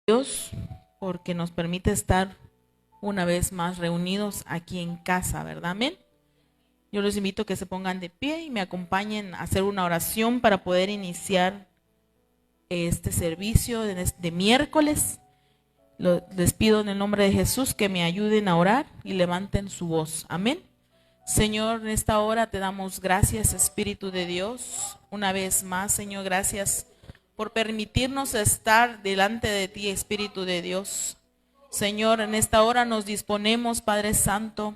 Dios porque nos permite estar una vez más reunidos aquí en casa, ¿verdad? Amén. Yo les invito a que se pongan de pie y me acompañen a hacer una oración para poder iniciar este servicio de miércoles. Les pido en el nombre de Jesús que me ayuden a orar y levanten su voz. Amén. Señor, en esta hora te damos gracias, Espíritu de Dios. Una vez más, Señor, gracias por permitirnos estar delante de ti, Espíritu de Dios. Señor, en esta hora nos disponemos, Padre Santo,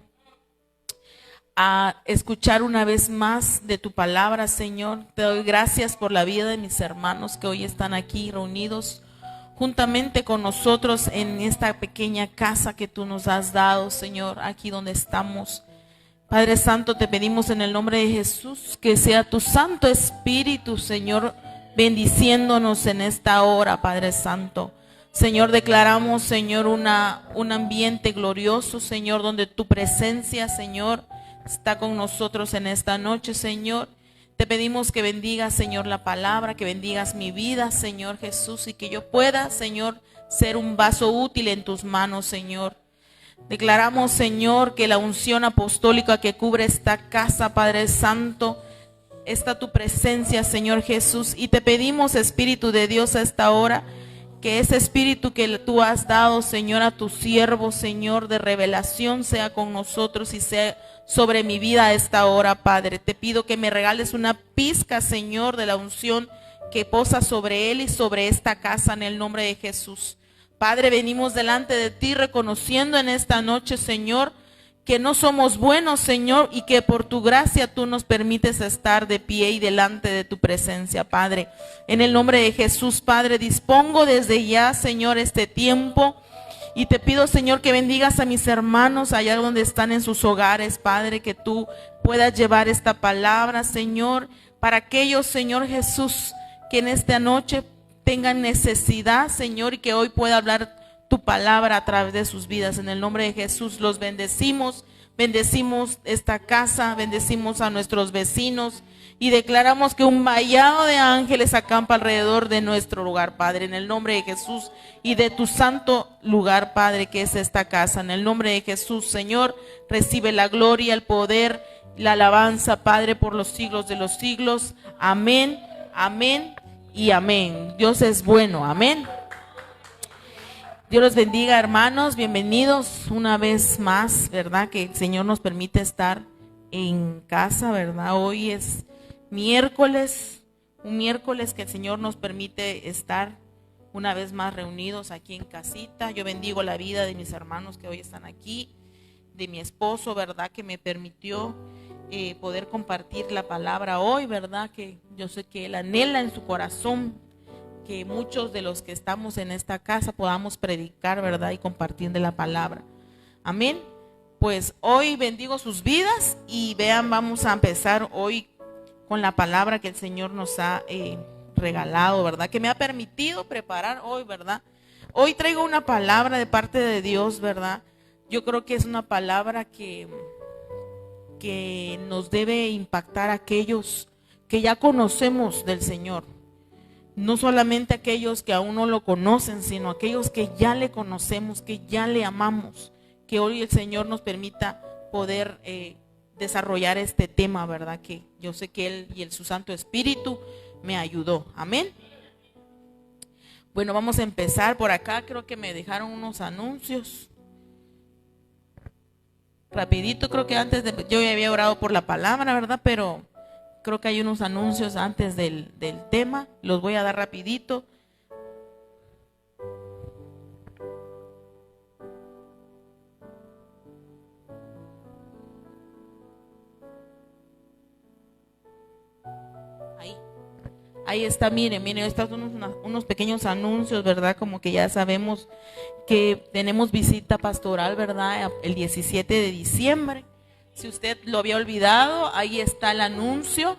a escuchar una vez más de tu palabra, Señor. Te doy gracias por la vida de mis hermanos que hoy están aquí reunidos juntamente con nosotros en esta pequeña casa que tú nos has dado, Señor, aquí donde estamos. Padre Santo, te pedimos en el nombre de Jesús que sea tu Santo Espíritu, Señor, bendiciéndonos en esta hora, Padre Santo. Señor, declaramos, Señor, un ambiente glorioso, Señor, donde tu presencia, Señor, está con nosotros en esta noche, Señor. Te pedimos que bendigas, Señor, la palabra, que bendigas mi vida, Señor Jesús, y que yo pueda, Señor, ser un vaso útil en tus manos, Señor. Declaramos, Señor, que la unción apostólica que cubre esta casa, Padre Santo, está tu presencia, Señor Jesús, y te pedimos, Espíritu de Dios, a esta hora, que ese espíritu que tú has dado, Señor, a tu siervo, Señor, de revelación, sea con nosotros y sea sobre mi vida a esta hora, Padre. Te pido que me regales una pizca, Señor, de la unción que posa sobre él y sobre esta casa en el nombre de Jesús. Padre, venimos delante de ti reconociendo en esta noche, Señor, que no somos buenos, Señor, y que por tu gracia tú nos permites estar de pie y delante de tu presencia, Padre. En el nombre de Jesús, Padre, dispongo desde ya, Señor, este tiempo. Y te pido, Señor, que bendigas a mis hermanos allá donde están en sus hogares, Padre, que tú puedas llevar esta palabra, Señor, para aquellos, Señor Jesús, que en esta noche tengan necesidad, Señor, y que hoy pueda hablar tu palabra a través de sus vidas. En el nombre de Jesús los bendecimos, bendecimos esta casa, bendecimos a nuestros vecinos y declaramos que un vallado de ángeles acampa alrededor de nuestro lugar, Padre, en el nombre de Jesús y de tu santo lugar, Padre, que es esta casa. En el nombre de Jesús, Señor, recibe la gloria, el poder, la alabanza, Padre, por los siglos de los siglos. Amén, amén y amén. Dios es bueno, amén. Dios los bendiga, hermanos, bienvenidos una vez más, ¿verdad? Que el Señor nos permite estar en casa, ¿verdad? Hoy es miércoles, un miércoles que el Señor nos permite estar una vez más reunidos aquí en casita. Yo bendigo la vida de mis hermanos que hoy están aquí, de mi esposo, ¿verdad? Que me permitió poder compartir la palabra hoy, ¿verdad? Que yo sé que él anhela en su corazón que muchos de los que estamos en esta casa podamos predicar, ¿verdad? Y compartir de la palabra. Amén. Pues hoy bendigo sus vidas y vean, vamos a empezar hoy con la palabra que el Señor nos ha regalado, ¿verdad? Que me ha permitido preparar hoy, ¿verdad? Hoy traigo una palabra de parte de Dios, ¿verdad? Yo creo que es una palabra que nos debe impactar a aquellos que ya conocemos del Señor. No solamente aquellos que aún no lo conocen, sino aquellos que ya le conocemos, que ya le amamos, que hoy el Señor nos permita poder desarrollar este tema, ¿verdad? Que yo sé que Él y su Santo Espíritu me ayudó. Amén. Bueno, vamos a empezar por acá. Creo que me dejaron unos anuncios. Rapidito, creo que yo ya había orado por la palabra, ¿verdad? Pero creo que hay unos anuncios antes del tema. Los voy a dar rapidito. Ahí está, miren, estos son unos pequeños anuncios, ¿verdad? Como que ya sabemos que tenemos visita pastoral, ¿verdad? El 17 de diciembre. Si usted lo había olvidado, ahí está el anuncio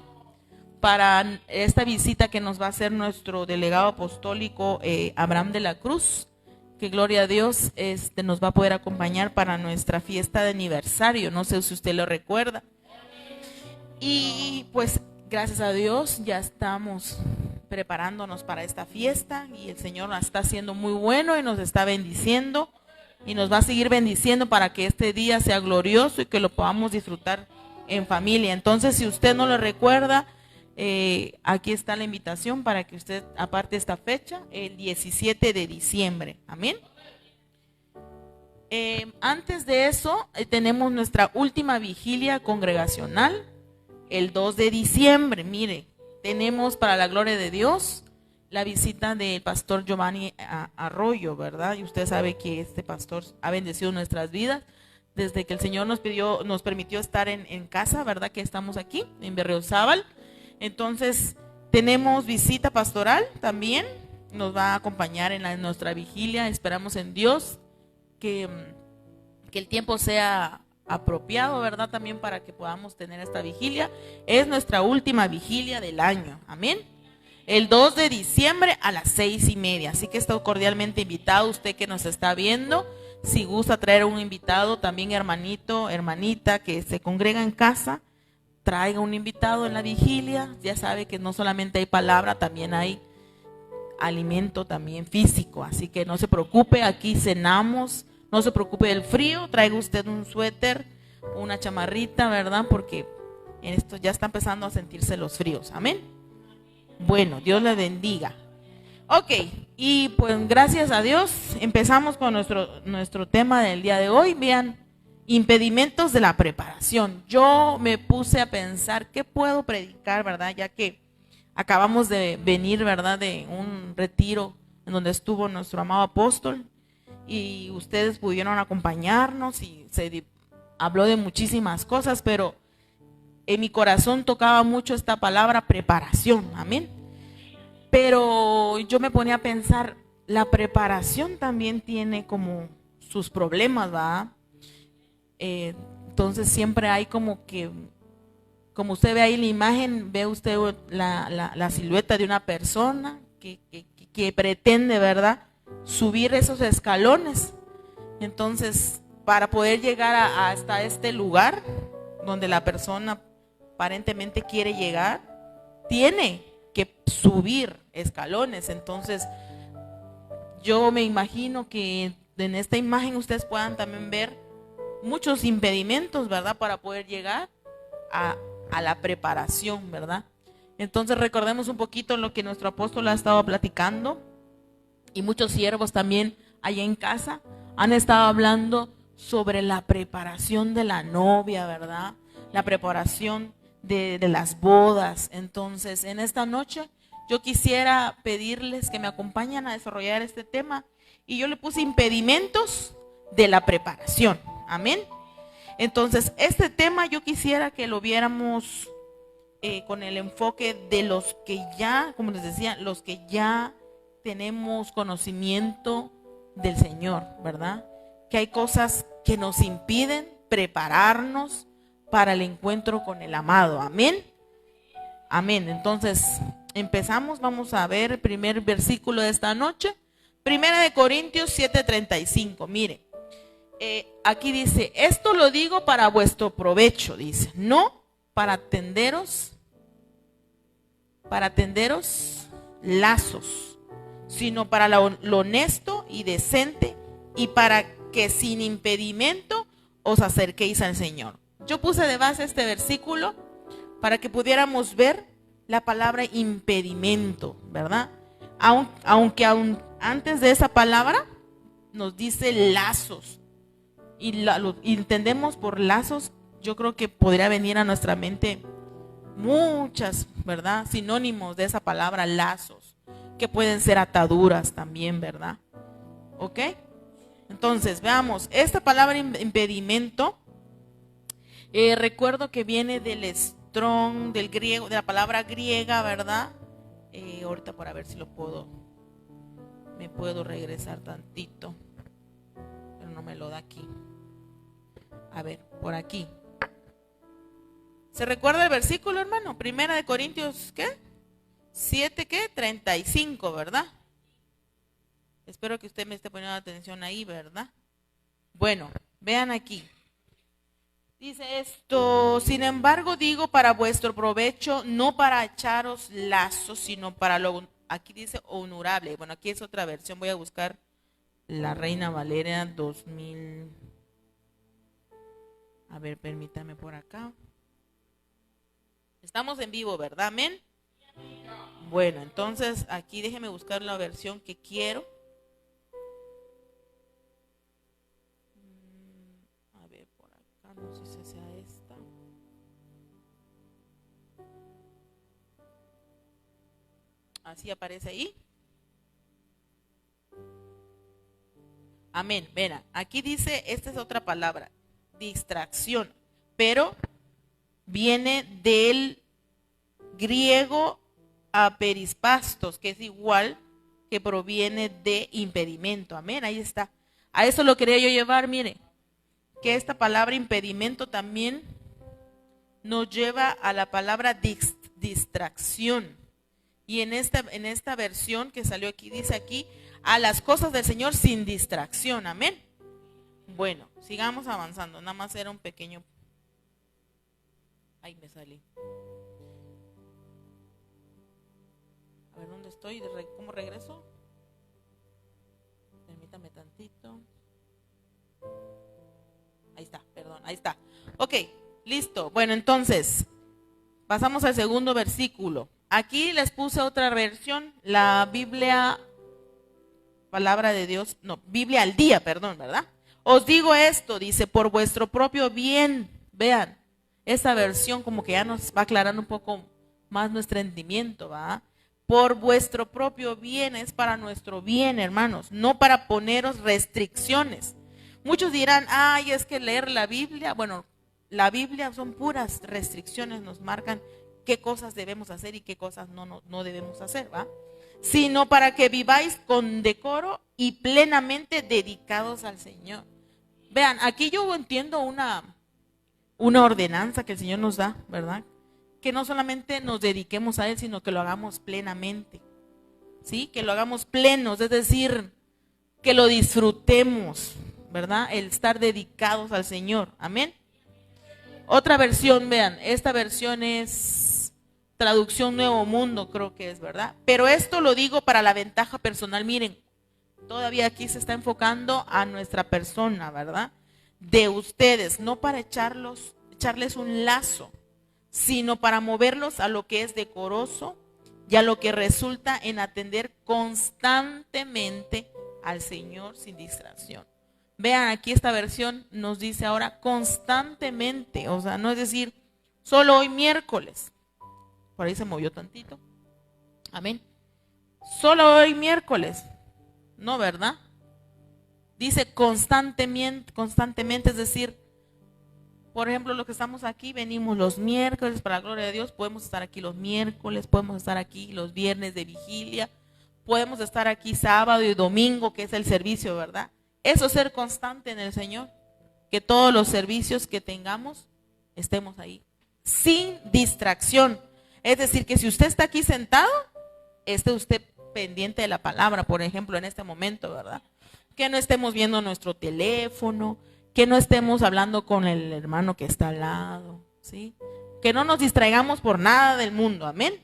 para esta visita que nos va a hacer nuestro delegado apostólico Abraham de la Cruz, que gloria a Dios nos va a poder acompañar para nuestra fiesta de aniversario. No sé si usted lo recuerda. Y pues gracias a Dios ya estamos preparándonos para esta fiesta y el Señor la está haciendo muy bueno y nos está bendiciendo y nos va a seguir bendiciendo para que este día sea glorioso y que lo podamos disfrutar en familia. Entonces, si usted no lo recuerda, aquí está la invitación para que usted aparte esta fecha, el 17 de diciembre. Amén. Antes de eso, tenemos nuestra última vigilia congregacional, el 2 de diciembre. Mire, tenemos para la gloria de Dios la visita del pastor Giovanni Arroyo, ¿verdad? Y usted sabe que este pastor ha bendecido nuestras vidas desde que el Señor nos permitió estar en casa, ¿verdad? Que estamos aquí en Berriozábal. Entonces, tenemos visita pastoral también, nos va a acompañar en nuestra vigilia. Esperamos en Dios que el tiempo sea apropiado, ¿verdad? También para que podamos tener esta vigilia. Es nuestra última vigilia del año, amén. El 2 de diciembre a las 6:30. Así que está cordialmente invitado usted que nos está viendo. Si gusta traer un invitado, también hermanito, hermanita que se congrega en casa, traiga un invitado en la vigilia. Ya sabe que no solamente hay palabra, también hay alimento también físico. Así que no se preocupe, aquí cenamos. No se preocupe del frío, traiga usted un suéter, una chamarrita, ¿verdad? Porque en esto ya está empezando a sentirse los fríos. Amén. Bueno, Dios le bendiga. Ok, y pues gracias a Dios empezamos con nuestro tema del día de hoy. Vean, impedimentos de la preparación. Yo me puse a pensar qué puedo predicar, ¿verdad? Ya que acabamos de venir, ¿verdad? De un retiro en donde estuvo nuestro amado apóstol. Y ustedes pudieron acompañarnos y se habló de muchísimas cosas, pero en mi corazón tocaba mucho esta palabra preparación, amén. Pero yo me ponía a pensar, la preparación también tiene como sus problemas, ¿verdad? Entonces siempre hay como que, como usted ve ahí la imagen, ve usted la silueta de una persona que pretende, ¿verdad?, subir esos escalones. Entonces, para poder llegar hasta este lugar donde la persona aparentemente quiere llegar, tiene que subir escalones. Entonces, yo me imagino que en esta imagen ustedes puedan también ver muchos impedimentos, ¿verdad?, para poder llegar a la preparación, ¿verdad? Entonces, recordemos un poquito lo que nuestro apóstol ha estado platicando. Y muchos siervos también allá en casa han estado hablando sobre la preparación de la novia, ¿verdad? La preparación de las bodas. Entonces, en esta noche yo quisiera pedirles que me acompañen a desarrollar este tema. Y yo le puse impedimentos de la preparación. Amén. Entonces, este tema yo quisiera que lo viéramos con el enfoque de los que ya, como les decía, los que ya tenemos conocimiento del Señor, ¿verdad? Que hay cosas que nos impiden prepararnos para el encuentro con el amado. Amén. Amén. Entonces, empezamos. Vamos a ver el primer versículo de esta noche. 1 Corintios 7:35. Mire, aquí dice, esto lo digo para vuestro provecho, dice, no para tenderos lazos, sino para lo honesto y decente, y para que sin impedimento os acerquéis al Señor. Yo puse de base este versículo para que pudiéramos ver la palabra impedimento, ¿verdad? Aunque antes de esa palabra nos dice lazos, y entendemos por lazos, yo creo que podría venir a nuestra mente muchas, ¿verdad?, sinónimos de esa palabra lazos, que pueden ser ataduras también, ¿verdad? ¿Ok? Entonces, veamos, esta palabra impedimento, recuerdo que viene del strong, del griego, de la palabra griega, ¿verdad? Ahorita para ver si me puedo regresar tantito, pero no me lo da aquí. A ver, por aquí. ¿Se recuerda el versículo, hermano? 1 Corintios, ¿qué? 7, ¿qué? 35, ¿verdad? Espero que usted me esté poniendo atención ahí, ¿verdad? Bueno, vean aquí. Dice esto, sin embargo digo para vuestro provecho, no para echaros lazos, sino para lo, aquí dice honorable. Bueno, aquí es otra versión, voy a buscar la Reina Valera 2000. A ver, permítame por acá. Estamos en vivo, ¿verdad? Amén. Bueno, entonces aquí déjeme buscar la versión que quiero. A ver, por acá, no sé si sea esta. Así aparece ahí. Amén. Ven, aquí dice, esta es otra palabra, distracción, pero viene del griego aperispastos, que es igual, que proviene de impedimento. Amén, ahí está. A eso lo quería yo llevar, mire, que esta palabra impedimento también nos lleva a la palabra distracción. Y en esta versión que salió aquí, dice aquí, a las cosas del Señor sin distracción. Amén. Bueno, sigamos avanzando. Nada más era un pequeño... Ahí me salí. A ver, ¿dónde estoy? ¿Cómo regreso? Permítame tantito. Ahí está, perdón, ahí está. Ok, listo. Bueno, entonces, pasamos al segundo versículo. Aquí les puse otra versión, la Biblia, palabra de Dios, no, Biblia al día, perdón, ¿verdad? Os digo esto, dice, por vuestro propio bien. Vean, esta versión como que ya nos va aclarando un poco más nuestro entendimiento, ¿va? Por vuestro propio bien, es para nuestro bien, hermanos, no para poneros restricciones. Muchos dirán, ay, es que leer la Biblia, bueno, la Biblia son puras restricciones, nos marcan qué cosas debemos hacer y qué cosas no debemos hacer, ¿va? Sino para que viváis con decoro y plenamente dedicados al Señor. Vean, aquí yo entiendo una ordenanza que el Señor nos da, ¿verdad? Que no solamente nos dediquemos a Él, sino que lo hagamos plenamente, ¿sí? Que lo hagamos plenos, es decir, que lo disfrutemos, ¿verdad? El estar dedicados al Señor, amén. Otra versión, vean, esta versión es traducción Nuevo Mundo, creo que es, ¿verdad? Pero esto lo digo para la ventaja personal, miren, todavía aquí se está enfocando a nuestra persona, ¿verdad? De ustedes, no para echarles un lazo, sino para moverlos a lo que es decoroso y a lo que resulta en atender constantemente al Señor sin distracción. Vean, aquí esta versión nos dice ahora constantemente, o sea, no es decir, solo hoy miércoles. Por ahí se movió tantito. Amén. Solo hoy miércoles. No, ¿verdad? Dice constantemente, es decir, por ejemplo, los que estamos aquí, venimos los miércoles, para la gloria de Dios, podemos estar aquí los miércoles, podemos estar aquí los viernes de vigilia, podemos estar aquí sábado y domingo, que es el servicio, ¿verdad? Eso es ser constante en el Señor, que todos los servicios que tengamos, estemos ahí, sin distracción. Es decir, que si usted está aquí sentado, esté usted pendiente de la palabra, por ejemplo, en este momento, ¿verdad? Que no estemos viendo nuestro teléfono, que no estemos hablando con el hermano que está al lado, ¿sí? Que no nos distraigamos por nada del mundo, amén.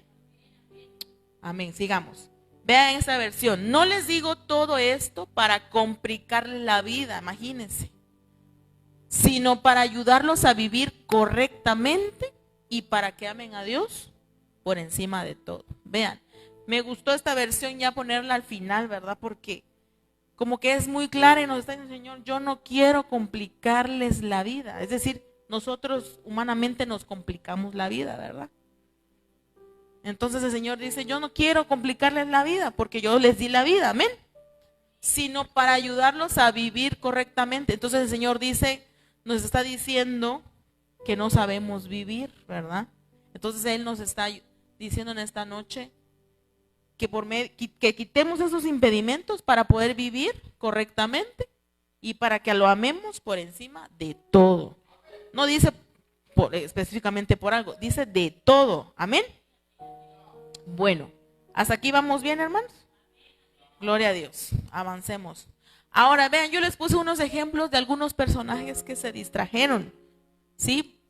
Amén, sigamos. Vean esta versión. No les digo todo esto para complicarles la vida, imagínense, sino para ayudarlos a vivir correctamente y para que amen a Dios por encima de todo. Vean, me gustó esta versión ya ponerla al final, ¿verdad? Porque como que es muy clara y nos está diciendo, Señor, yo no quiero complicarles la vida. Es decir, nosotros humanamente nos complicamos la vida, ¿verdad? Entonces el Señor dice, yo no quiero complicarles la vida porque yo les di la vida, amén. Sino para ayudarlos a vivir correctamente. Entonces el Señor dice, nos está diciendo que no sabemos vivir, ¿verdad? Entonces Él nos está diciendo en esta noche que quitemos esos impedimentos para poder vivir correctamente y para que lo amemos por encima de todo. No dice específicamente por algo, dice de todo, amén. Bueno, hasta aquí vamos bien, hermanos. Gloria a Dios, avancemos. Ahora vean, yo les puse unos ejemplos de algunos personajes que se distrajeron, ¿sí?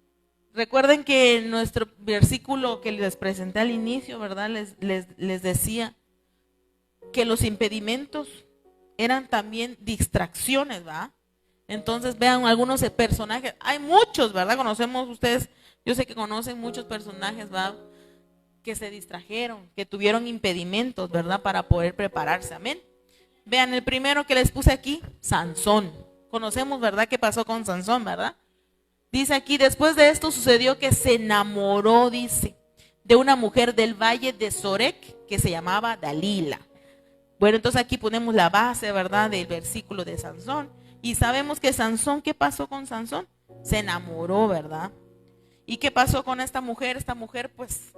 Recuerden que en nuestro versículo que les presenté al inicio, ¿verdad? Les decía que los impedimentos eran también distracciones, ¿verdad? Entonces vean algunos personajes, hay muchos, ¿verdad? Conocemos ustedes, yo sé que conocen muchos personajes, ¿verdad? Que se distrajeron, que tuvieron impedimentos, ¿verdad? Para poder prepararse, amén. Vean, el primero que les puse aquí, Sansón. Conocemos, ¿verdad? ¿Qué pasó con Sansón, verdad? Dice aquí, después de esto sucedió que se enamoró, dice, de una mujer del valle de Sorek que se llamaba Dalila. Bueno, entonces aquí ponemos la base, ¿verdad? Del versículo de Sansón. Y sabemos que Sansón, ¿qué pasó con Sansón? Se enamoró, ¿verdad? ¿Y qué pasó con esta mujer? Esta mujer, pues,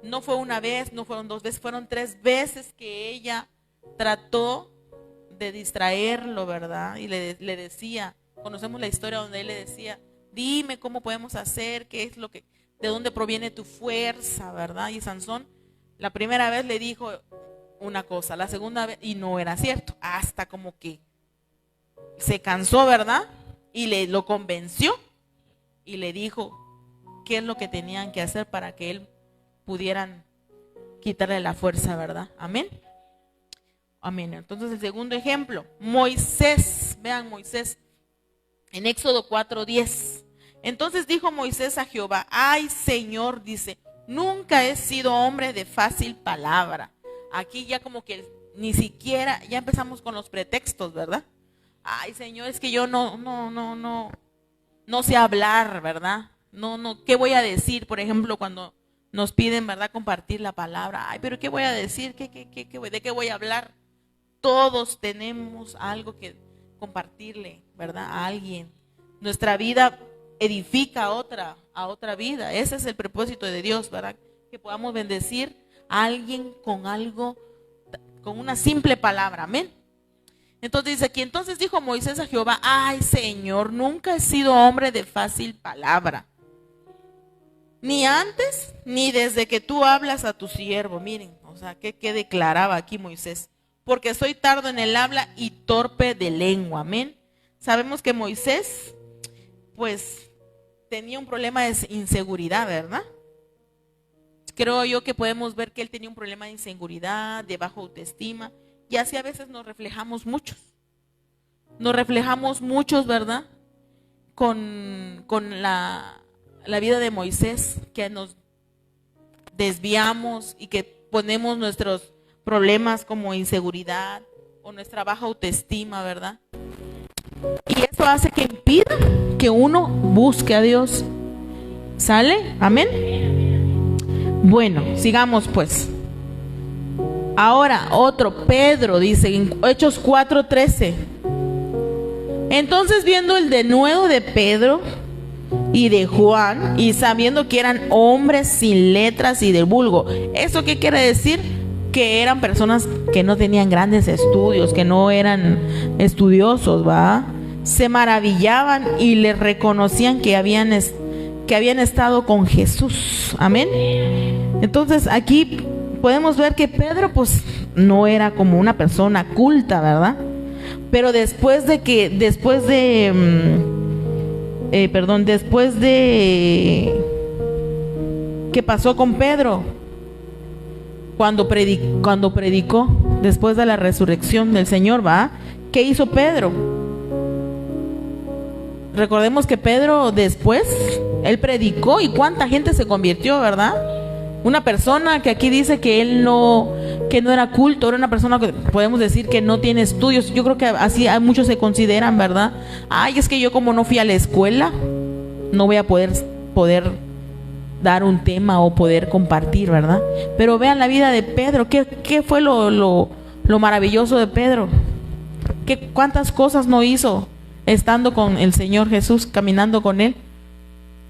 no fue una vez, no fueron dos veces, fueron 3 veces que ella trató de distraerlo, ¿verdad? Y le decía, conocemos la historia donde él le decía, dime cómo podemos hacer, qué es lo que, de dónde proviene tu fuerza, ¿verdad? Y Sansón, la primera vez le dijo una cosa, la segunda vez, y no era cierto, hasta como que se cansó, ¿verdad? Y lo convenció y le dijo qué es lo que tenían que hacer para que él pudieran quitarle la fuerza, ¿verdad? Amén. Amén. Entonces el segundo ejemplo, Moisés, vean Moisés, en Éxodo 4:10. Entonces dijo Moisés a Jehová, ay Señor, dice, nunca he sido hombre de fácil palabra. Aquí ya como que ni siquiera, ya empezamos con los pretextos, ¿verdad? Ay Señor, es que yo no sé hablar, ¿verdad? ¿Qué voy a decir? Por ejemplo, cuando nos piden, ¿verdad? Compartir la palabra. Ay, pero ¿qué voy a decir? ¿De qué voy a hablar? Todos tenemos algo que compartirle, ¿verdad? A alguien. Nuestra vida edifica a otra vida. Ese es el propósito de Dios, ¿verdad? Que podamos bendecir a alguien con algo, con una simple palabra. Amén. Entonces dice aquí, entonces dijo Moisés a Jehová, ay Señor, nunca he sido hombre de fácil palabra, ni antes, ni desde que tú hablas a tu siervo. Miren, o sea, ¿qué declaraba aquí Moisés? Porque soy tardo en el habla y torpe de lengua. Amén. Sabemos que Moisés, pues, tenía un problema de inseguridad, ¿verdad? Creo yo que podemos ver que él tenía un problema de inseguridad, de baja autoestima. Y así a veces nos reflejamos muchos. Nos reflejamos muchos, ¿verdad? Con la vida de Moisés, que nos desviamos y que ponemos nuestros problemas como inseguridad o nuestra baja autoestima, ¿verdad? Y eso hace que impida que uno busque a Dios. ¿Sale? Amén. Bueno, sigamos pues. Ahora otro, Pedro, dice en Hechos 4:13. Entonces viendo el denuedo de Pedro y de Juan, y sabiendo que eran hombres sin letras y del vulgo. ¿Eso qué quiere decir? Que eran personas que no tenían grandes estudios, que no eran estudiosos, ¿va? Se maravillaban y le reconocían que habían estado con Jesús. Amén. Entonces aquí podemos ver que Pedro pues no era como una persona culta, ¿verdad? Pero después de ¿qué pasó con Pedro? Cuando predicó, después de la resurrección del Señor, ¿va? ¿Qué hizo Pedro? Recordemos que Pedro después, él predicó y cuánta gente se convirtió, ¿verdad? Una persona que aquí dice que él no era culto, era una persona que podemos decir que no tiene estudios. Yo creo que así muchos se consideran, ¿verdad? Ay, es que yo como no fui a la escuela, no voy a poder dar un tema o poder compartir, ¿verdad? Pero vean la vida de Pedro. ¿Qué fue lo maravilloso de Pedro? ¿Cuántas cosas no hizo estando con el Señor Jesús, caminando con él?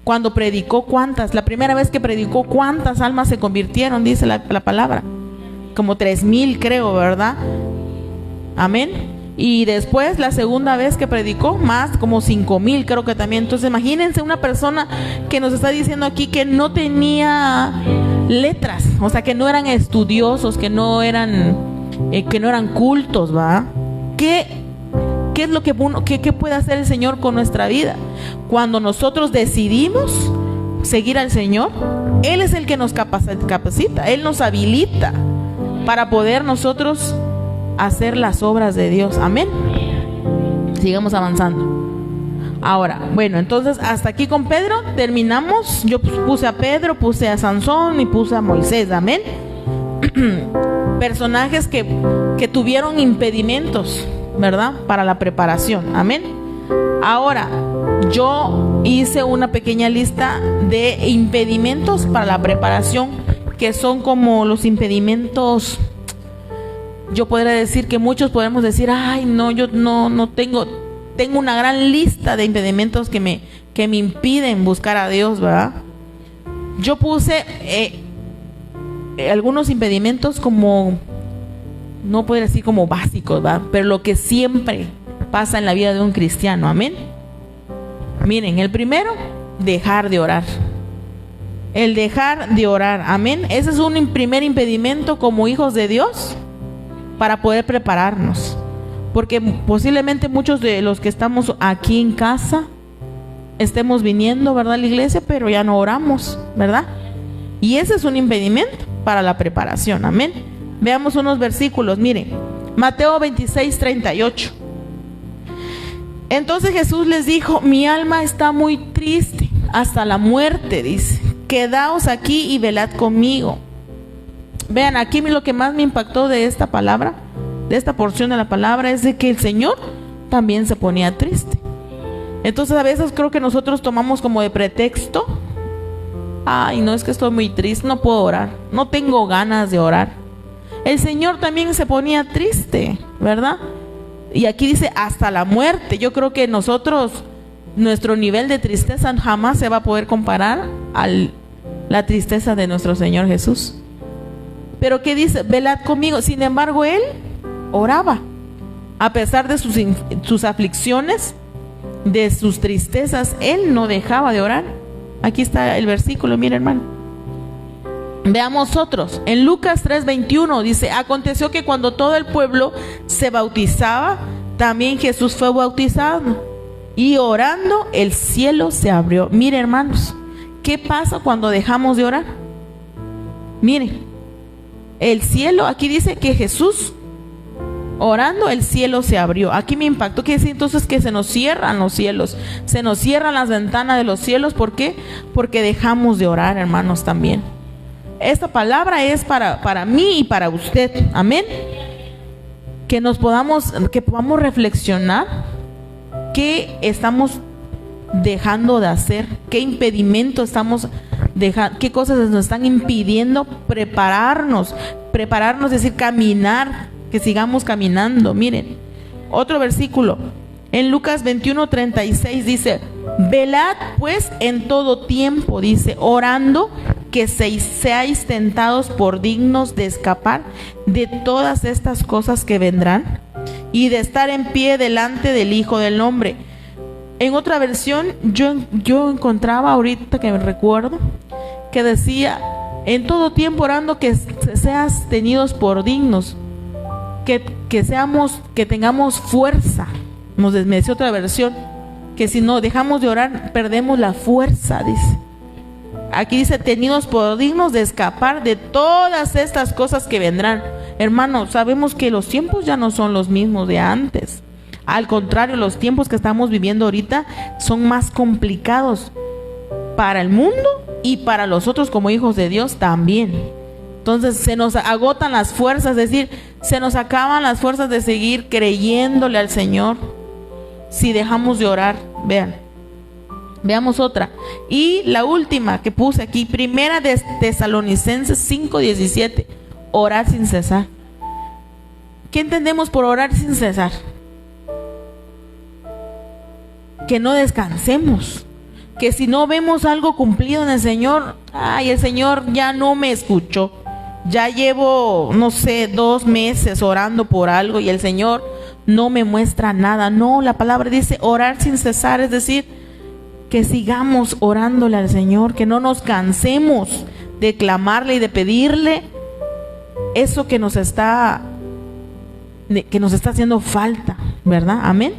Cuando predicó, ¿cuántas? La primera vez que predicó, ¿cuántas almas se convirtieron? Dice la palabra. Como 3,000 creo, ¿verdad? Amén. Y después, la segunda vez que predicó, más como 5,000 creo que también. Entonces imagínense una persona que nos está diciendo aquí que no tenía letras, o sea, que no eran estudiosos, que no eran cultos, ¿va? ¿Qué ¿Qué es lo que qué puede hacer el Señor con nuestra vida? Cuando nosotros decidimos seguir al Señor, Él es el que nos capacita, Él nos habilita para poder nosotros hacer las obras de Dios. Amén. Sigamos avanzando. Ahora, bueno, entonces hasta aquí con Pedro terminamos. Yo puse a Pedro, puse a Sansón y puse a Moisés. Amén. Personajes que tuvieron impedimentos, ¿verdad? Para la preparación. Amén. Ahora, yo hice una pequeña lista de impedimentos para la preparación, que son como los impedimentos. Yo podría decir que muchos podemos decir, ay, no, yo no tengo una gran lista de impedimentos que me impiden buscar a Dios, ¿verdad? Yo puse algunos impedimentos como, no podría decir como básicos, ¿verdad? Pero lo que siempre pasa en la vida de un cristiano. Amén. Miren, el primero, dejar de orar. El dejar de orar. Amén. Ese es un primer impedimento como hijos de Dios para poder prepararnos. Porque posiblemente muchos de los que estamos aquí en casa estemos viniendo, ¿verdad?, a la iglesia, pero ya no oramos, ¿verdad? Y ese es un impedimento para la preparación. Amén. Veamos unos versículos. Miren, Mateo 26:38. Entonces Jesús les dijo: mi alma está muy triste hasta la muerte, dice. Quedaos aquí y velad conmigo. Vean, aquí lo que más me impactó de esta palabra, de esta porción de la palabra, es de que el Señor también se ponía triste. Entonces a veces creo que nosotros tomamos como de pretexto: ay, no, es que estoy muy triste, no puedo orar, no tengo ganas de orar. El Señor también se ponía triste, ¿verdad? Y aquí dice hasta la muerte. Yo creo que nosotros, nuestro nivel de tristeza jamás se va a poder comparar a la tristeza de nuestro Señor Jesús. Pero ¿qué dice? Velad conmigo. Sin embargo, Él oraba. A pesar de sus aflicciones, de sus tristezas, Él no dejaba de orar. Aquí está el versículo, mira, hermano. Veamos otros. En Lucas 3:21 dice: aconteció que cuando todo el pueblo se bautizaba, también Jesús fue bautizado. Y orando, el cielo se abrió. Mire, hermanos, ¿qué pasa cuando dejamos de orar? Mire, el cielo, aquí dice que Jesús, orando, el cielo se abrió. Aquí me impactó que dice entonces que se nos cierran los cielos, se nos cierran las ventanas de los cielos. ¿Por qué? Porque dejamos de orar, hermanos, también. Esta palabra es para mí y para usted. Amén. Que podamos reflexionar qué estamos dejando de hacer, qué impedimento estamos dejando, qué cosas nos están impidiendo prepararnos, es decir, caminar, que sigamos caminando. Miren, otro versículo en Lucas 21:36 dice: velad pues en todo tiempo, dice, orando, que seáis tentados por dignos de escapar de todas estas cosas que vendrán y de estar en pie delante del Hijo del Hombre. En otra versión yo encontraba ahorita que me recuerdo que decía: en todo tiempo orando, que seas tenidos por dignos, que tengamos fuerza. Me decía otra versión que si no dejamos de orar perdemos la fuerza, dice. Aquí dice: tenidos por dignos de escapar de todas estas cosas que vendrán. Hermanos, sabemos que los tiempos ya no son los mismos de antes. Al contrario, los tiempos que estamos viviendo ahorita son más complicados para el mundo y para nosotros como hijos de Dios también. Entonces se nos agotan las fuerzas, es decir, se nos acaban las fuerzas de seguir creyéndole al Señor si dejamos de orar. Veamos otra. Y la última que puse aquí, Primera de Tesalonicenses 5:17. Orar sin cesar. ¿Qué entendemos por orar sin cesar? Que no descansemos. Que si no vemos algo cumplido en el Señor, ay, el Señor ya no me escuchó. Ya llevo, no sé, 2 meses orando por algo y el Señor no me muestra nada. No, la palabra dice orar sin cesar, es decir, que sigamos orándole al Señor, que no nos cansemos de clamarle y de pedirle eso que nos está haciendo falta. ¿verdad? Amén.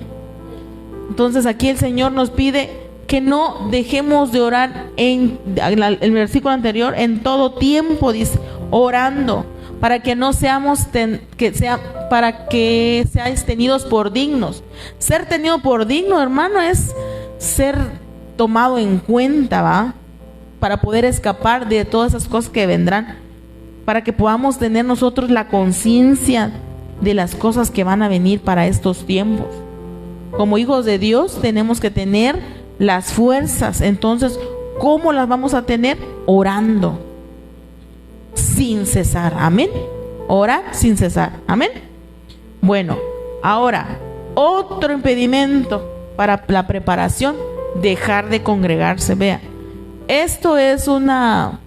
Entonces aquí el Señor nos pide que no dejemos de orar en el versículo anterior, en todo tiempo, dice, orando, para que no seamos para que seáis tenidos por dignos. Ser tenido por digno, hermano, es ser tomado en cuenta, ¿va? Para poder escapar de todas esas cosas que vendrán, para que podamos tener nosotros la conciencia de las cosas que van a venir para estos tiempos. Como hijos de Dios tenemos que tener las fuerzas. Entonces, ¿cómo las vamos a tener? Orando sin cesar. Amén. Orar sin cesar. Amén. Bueno, ahora, otro impedimento para la preparación, dejar de congregarse. Vea, esto es una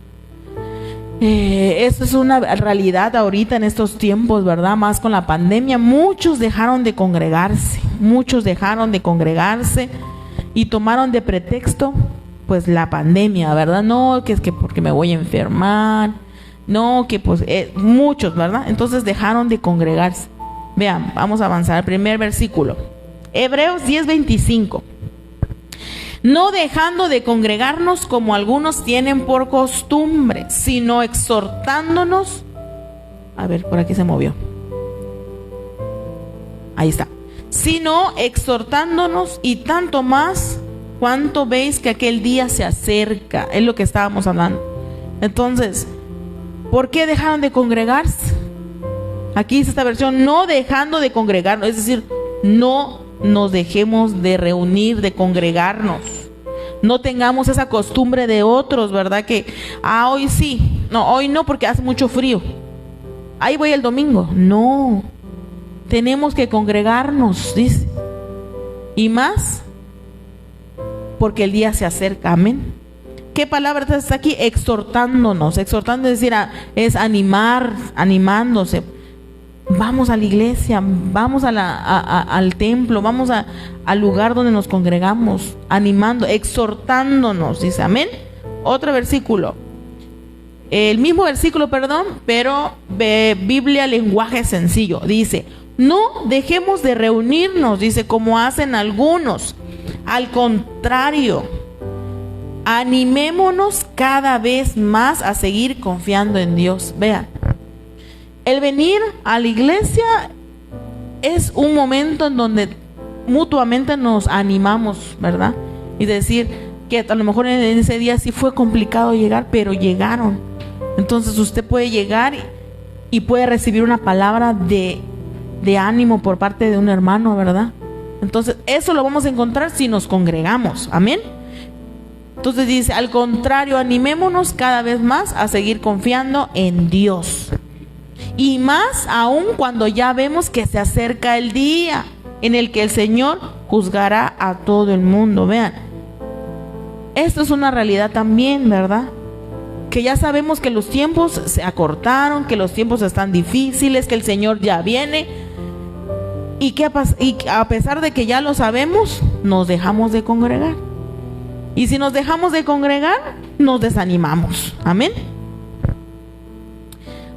realidad ahorita en estos tiempos, ¿verdad? Más con la pandemia, muchos dejaron de congregarse, y tomaron de pretexto, pues, la pandemia, ¿verdad? No, que es que porque me voy a enfermar, no, que pues, muchos, ¿verdad? Entonces dejaron de congregarse. Vean, vamos a avanzar al primer versículo. Hebreos 10:25. No dejando de congregarnos como algunos tienen por costumbre, sino exhortándonos. A ver, por aquí se movió. Ahí está. Sino exhortándonos, y tanto más cuanto veis que aquel día se acerca. Es lo que estábamos hablando. Entonces, ¿por qué dejaron de congregarse? Aquí dice esta versión, no dejando de congregarnos, es decir, no nos dejemos de reunir, de congregarnos. No tengamos esa costumbre de otros, ¿verdad? Que, hoy sí, no, hoy no porque hace mucho frío. Ahí voy el domingo. No, tenemos que congregarnos, dice. Y más, porque el día se acerca, amén. ¿Qué palabra está aquí? Exhortándonos. Exhortando es decir, es animar, animándose. Vamos a la iglesia, vamos al templo, vamos al lugar donde nos congregamos, animando, exhortándonos, dice, amén. Otro versículo, el mismo versículo, perdón, pero Biblia, lenguaje sencillo, dice, no dejemos de reunirnos, dice, como hacen algunos. Al contrario, animémonos cada vez más a seguir confiando en Dios. Vean, el venir a la iglesia es un momento en donde mutuamente nos animamos, ¿verdad? Y decir que a lo mejor en ese día sí fue complicado llegar, pero llegaron. Entonces usted puede llegar y puede recibir una palabra de ánimo por parte de un hermano, ¿verdad? Entonces eso lo vamos a encontrar si nos congregamos, amén. Entonces dice, al contrario, animémonos cada vez más a seguir confiando en Dios. Y más aún cuando ya vemos que se acerca el día en el que el Señor juzgará a todo el mundo. Vean, esto es una realidad también, ¿verdad? Que ya sabemos que los tiempos se acortaron, que los tiempos están difíciles, que el Señor ya viene. Y a pesar de que ya lo sabemos, nos dejamos de congregar. Y si nos dejamos de congregar, nos desanimamos. Amén.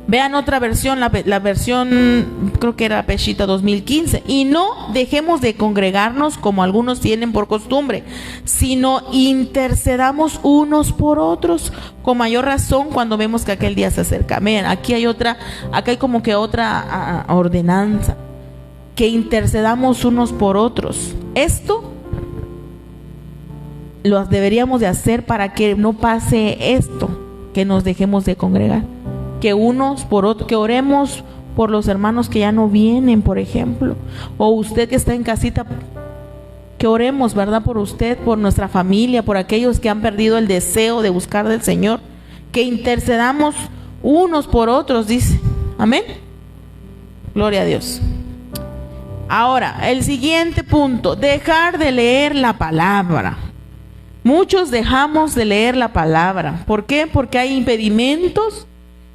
Vean otra versión, la versión, creo que era Peshita 2015. Y no dejemos de congregarnos como algunos tienen por costumbre, sino intercedamos unos por otros, con mayor razón cuando vemos que aquel día se acerca. Vean, acá hay como que otra ordenanza, que intercedamos unos por otros. Esto lo deberíamos de hacer para que no pase esto, que nos dejemos de congregar. Que unos por otros, que oremos por los hermanos que ya no vienen, por ejemplo, o usted que está en casita, que oremos, ¿verdad? Por usted, por nuestra familia, por aquellos que han perdido el deseo de buscar del Señor, que intercedamos unos por otros, dice, amén. Gloria a Dios. Ahora, el siguiente punto, dejar de leer la palabra. Muchos dejamos de leer la palabra. ¿Por qué? Porque hay impedimentos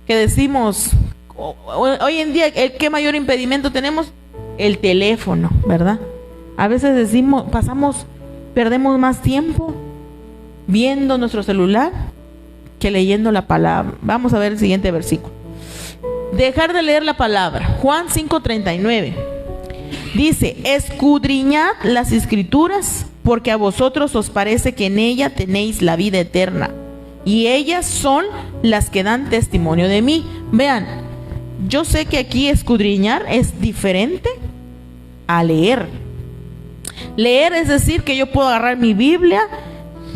que decimos, hoy en día, ¿qué mayor impedimento tenemos? El teléfono, ¿verdad? A veces decimos, perdemos más tiempo viendo nuestro celular que leyendo la palabra. Vamos a ver el siguiente versículo. Dejar de leer la palabra. Juan 5:39. Dice, escudriñad las escrituras, porque a vosotros os parece que en ella tenéis la vida eterna, y ellas son las que dan testimonio de mí. Vean, yo sé que aquí escudriñar es diferente a leer. Leer es decir que yo puedo agarrar mi Biblia,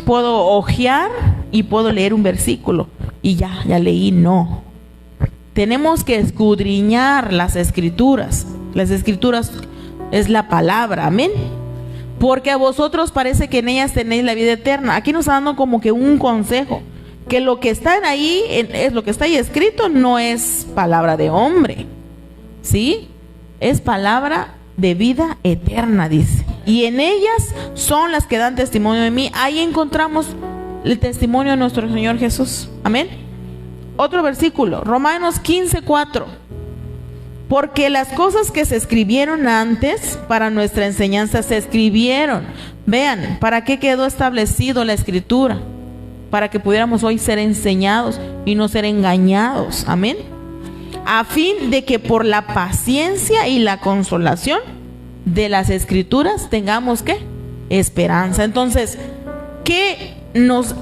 puedo hojear y puedo leer un versículo y ya leí. No, tenemos que escudriñar las escrituras. Las escrituras es la palabra, amén. Porque a vosotros parece que en ellas tenéis la vida eterna. Aquí nos está dando como que un consejo, que lo que está ahí, es lo que está ahí escrito, no es palabra de hombre, ¿sí? Es palabra de vida eterna, dice. Y en ellas son las que dan testimonio de mí. Ahí encontramos el testimonio de nuestro Señor Jesús, amén. Otro versículo, Romanos 15:4. Porque las cosas que se escribieron antes para nuestra enseñanza se escribieron. Vean, ¿para qué quedó establecido la escritura? Para que pudiéramos hoy ser enseñados y no ser engañados. Amén. A fin de que por la paciencia y la consolación de las escrituras tengamos ¿qué? Esperanza. Entonces, ¿qué nos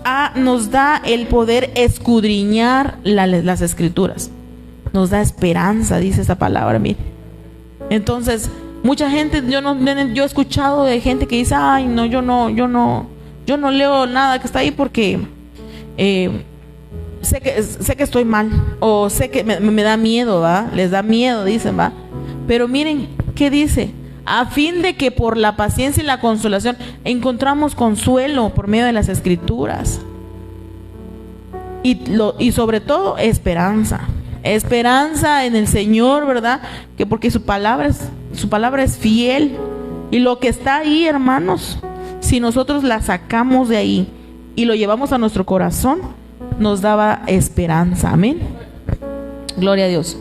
da el poder escudriñar las escrituras? Nos da esperanza, dice esta palabra, mire. Entonces, mucha gente, yo he escuchado de gente que dice, ay, no, yo no leo nada que está ahí porque sé que estoy mal, o sé que me da miedo, ¿va? Les da miedo, dicen, ¿va? Pero miren, ¿qué dice? A fin de que por la paciencia y la consolación encontramos consuelo por medio de las escrituras. Y sobre todo, esperanza. Esperanza en el Señor, ¿verdad? Que porque su palabra es fiel. Y lo que está ahí, hermanos, si nosotros la sacamos de ahí y lo llevamos a nuestro corazón, nos daba esperanza. Amén. Gloria a Dios.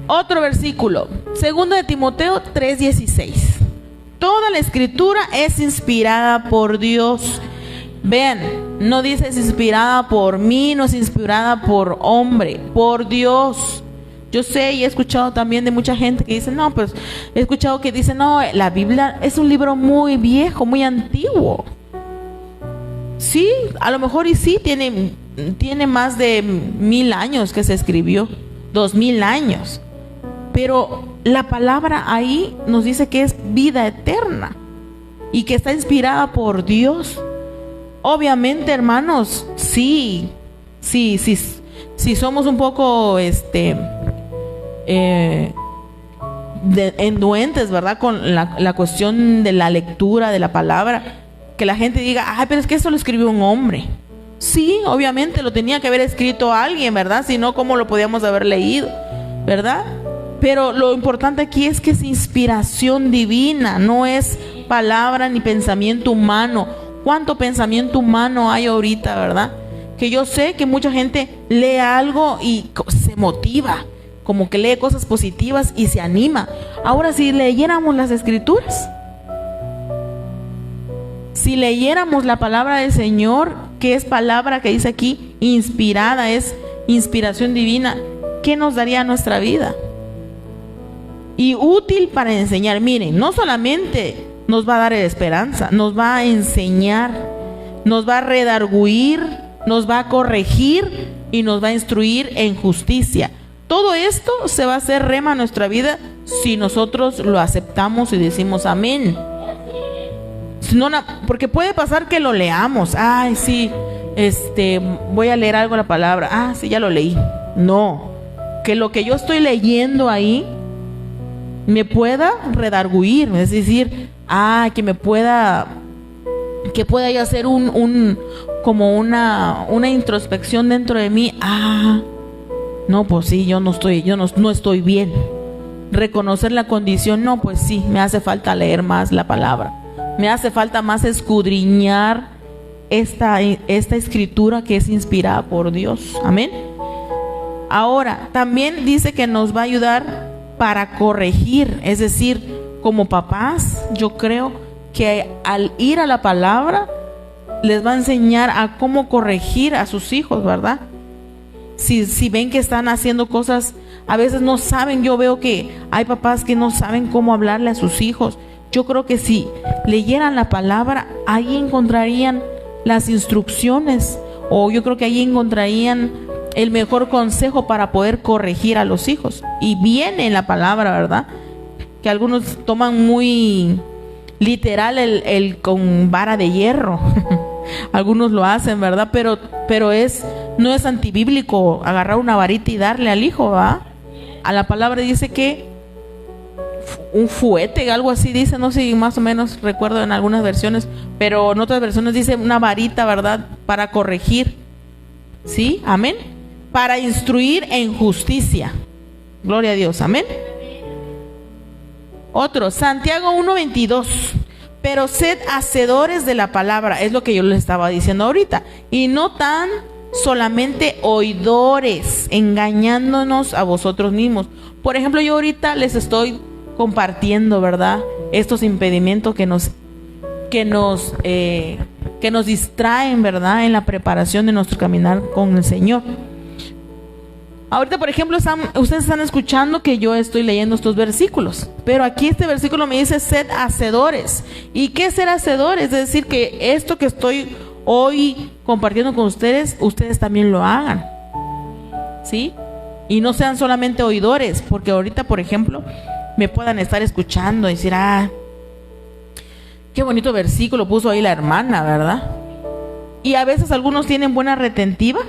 Otro versículo, 2 de Timoteo 3:16. Toda la escritura es inspirada por Dios. Vean, no dice es inspirada por mí, no es inspirada por hombre, por Dios. Yo sé y he escuchado también de mucha gente que dice, no, pues he escuchado que dice, no, la Biblia es un libro muy viejo, muy antiguo. Sí, a lo mejor y sí, tiene más de 1000 años que se escribió, 2000 años. Pero la palabra ahí nos dice que es vida eterna y que está inspirada por Dios. Obviamente, hermanos, sí, somos un poco enduentes, ¿verdad? Con la cuestión de la lectura de la palabra, que la gente diga, ay, pero es que eso lo escribió un hombre. Sí, obviamente lo tenía que haber escrito alguien, ¿verdad? Si no, ¿cómo lo podíamos haber leído? ¿Verdad? Pero lo importante aquí es que es inspiración divina, no es palabra ni pensamiento humano. ¿Cuánto pensamiento humano hay ahorita, verdad? Que yo sé que mucha gente lee algo y se motiva, como que lee cosas positivas y se anima. Ahora, si leyéramos las escrituras, si leyéramos la palabra del Señor, que es palabra que dice aquí, inspirada, es inspiración divina, ¿qué nos daría a nuestra vida? Y útil para enseñar. Miren, no solamente nos va a dar esperanza, nos va a enseñar, nos va a redarguir, nos va a corregir y nos va a instruir en justicia. Todo esto se va a hacer rema en nuestra vida si nosotros lo aceptamos y decimos amén. No, porque puede pasar que lo leamos, ay sí, voy a leer algo de la palabra, ah sí, ya lo leí. No, que lo que yo estoy leyendo ahí me pueda redarguir, es decir, que pueda yo hacer como una introspección dentro de mí. No, pues sí, yo no estoy bien. Reconocer la condición, no, pues sí, me hace falta leer más la palabra. Me hace falta más escudriñar esta escritura que es inspirada por Dios. Amén. Ahora, también dice que nos va a ayudar para corregir, es decir, como papás, yo creo que al ir a la palabra les va a enseñar a cómo corregir a sus hijos, ¿verdad? Si ven que están haciendo cosas A veces no saben, yo veo que hay papás que no saben cómo hablarle a sus hijos. Yo creo que si leyeran la palabra, ahí encontrarían las instrucciones, o yo creo que ahí encontrarían el mejor consejo para poder corregir a los hijos. Y viene en la palabra, ¿verdad? Que algunos toman muy literal el con vara de hierro. Algunos lo hacen, ¿verdad? Pero no es antibíblico agarrar una varita y darle al hijo, ¿verdad? A la palabra dice que un fuete, algo así dice, no sé, más o menos recuerdo en algunas versiones, pero en otras versiones dice una varita, ¿verdad? Para corregir, ¿sí? Amén. Para instruir en justicia. Gloria a Dios, amén. Otro, Santiago 1:22. Pero sed hacedores de la palabra, es lo que yo les estaba diciendo ahorita, y no tan solamente oidores, engañándonos a vosotros mismos. Por ejemplo, yo ahorita les estoy compartiendo, ¿verdad?, estos impedimentos que nos distraen, ¿verdad?, en la preparación de nuestro caminar con el Señor. Ahorita, por ejemplo, ustedes están escuchando que yo estoy leyendo estos versículos, pero aquí este versículo me dice sed hacedores. ¿Y qué es ser hacedores? Es decir, que esto que estoy hoy compartiendo con ustedes, ustedes también lo hagan, ¿sí? Y no sean solamente oidores, porque ahorita, por ejemplo, me puedan estar escuchando y decir, qué bonito versículo puso ahí la hermana, ¿verdad? Y a veces algunos tienen buena retentiva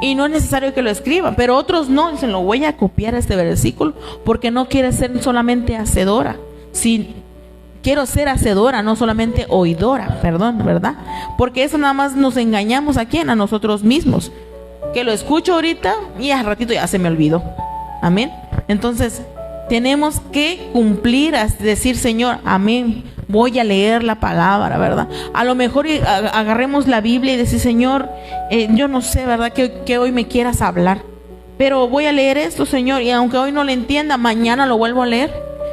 y no es necesario que lo escriban, pero otros no, dicen, lo voy a copiar este versículo porque no quiere ser solamente hacedora, quiero ser hacedora, no solamente oidora, ¿verdad? Porque eso nada más nos engañamos a quién, a nosotros mismos, que lo escucho ahorita y al ratito ya se me olvidó, amén. Entonces tenemos que cumplir, decir, Señor, amén, voy a leer la palabra, ¿verdad? A lo mejor agarremos la Biblia y decir, Señor, yo no sé, ¿verdad?, que hoy me quieras hablar, pero voy a leer esto, Señor, y aunque hoy no lo entienda, mañana lo vuelvo a leer,